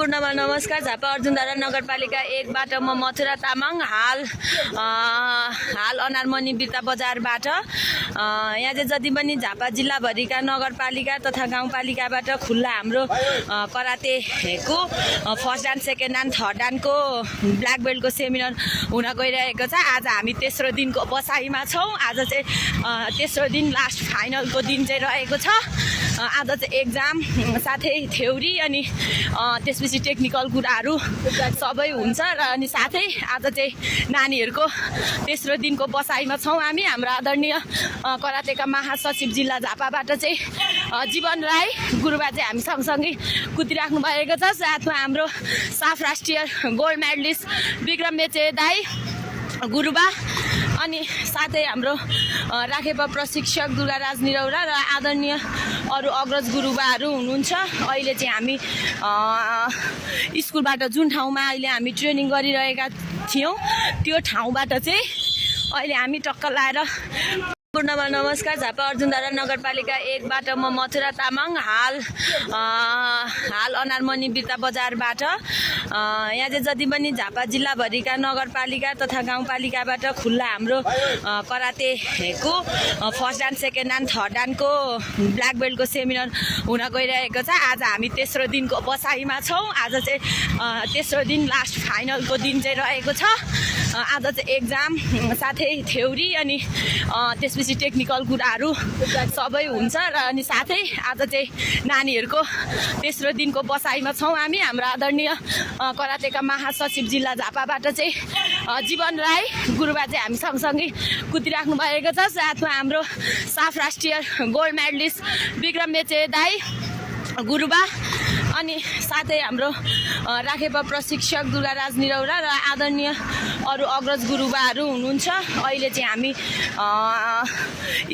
सम्पूर्णमा नमस्कार। झापा अर्जुनधारा नगरपालिका 1 बाट म मथुरा तामाङ हाल अनारमनी बिर्ता बजारबाट यहाँ चाहिँ जति पनि झापा जिल्लाभरिका नगरपालिका तथा गाउँपालिकाबाट खुल्ला हाम्रो करातेको फर्स्ट डान सेकेन्ड डान थर्ड डानको ब्ल्याक बेल्टको सेमिनार हुन गइरहेको छ। आज हामी तेस्रो दिनको बसाइमा छौँ। आज चाहिँ तेस्रो दिन लास्ट फाइनलको दिन चाहिँ रहेको छ। आज चाहिँ एक्जाम साथै थ्योरी अनि त्यसपछि टेक्निकल कुराहरू सबै हुन्छ र अनि साथै आज चाहिँ नानीहरूको तेस्रो दिनको बसाइमा छौँ हामी। हाम्रो आदरणीय करातेका महासचिव जिल्ला झापाबाट चाहिँ जीवन राई गुरुबा चाहिँ हामी सँगसँगै कुदिराख्नु भएको छ। साथमा हाम्रो साफ राष्ट्रिय गोल्ड मेडलिस्ट विक्रम मेचे दाई गुरुबा अनि साथै हाम्रो राखेपा प्रशिक्षक दुर्गाराज निरौला र आदरणीय अरू अग्रज गुरुबाहरू हुनुहुन्छ। अहिले चाहिँ हामी स्कुलबाट जुन ठाउँमा अहिले हामी ट्रेनिङ गरिरहेका थियौँ त्यो ठाउँबाट चाहिँ अहिले हामी टक्क लाएर सम्पूर्णमा नमस्कार। झापा अर्जुनधारा नगरपालिका 1 बाट म मथुरा तामाङ हाल अनारमनी बिर्ता बजारबाट यहाँ चाहिँ जति पनि झापा जिल्लाभरिका नगरपालिका तथा गाउँपालिकाबाट खुल्ला हाम्रो करातेको फर्स्ट डान सेकेन्ड डान थर्ड डानको ब्ल्याक बेल्टको सेमिनार हुन गइरहेको छ। आज हामी तेस्रो दिनको बसाइमा छौँ। आज चाहिँ तेस्रो दिन लास्ट फाइनलको दिन चाहिँ रहेको छ। आज चाहिँ एक्जाम साथै थ्योरी अनि त्यसपछि टेक्निकल कुराहरू सबै हुन्छ र अनि साथै आज चाहिँ नानीहरूको तेस्रो दिनको बसाइमा छौँ हामी। हाम्रो आदरणीय करातेका महासचिव जिल्ला झापाबाट चाहिँ जीवन राई गुरुबा चाहिँ हामी सँगसँगै कुदिराख्नु भएको छ। साथमा हाम्रो साफ राष्ट्रिय गोल्ड मेडलिस्ट विक्रम मेचे दाई गुरुबा अनि साथै हाम्रो राखेपा प्रशिक्षक दुर्गाराज निरौला र आदरणीय अरू अग्रज गुरुबाहरू हुनुहुन्छ। अहिले चाहिँ हामी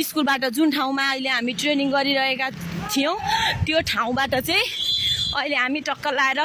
स्कुलबाट जुन ठाउँमा अहिले हामी ट्रेनिङ गरिरहेका थियौँ त्यो ठाउँबाट चाहिँ अहिले हामी टक्क लाएर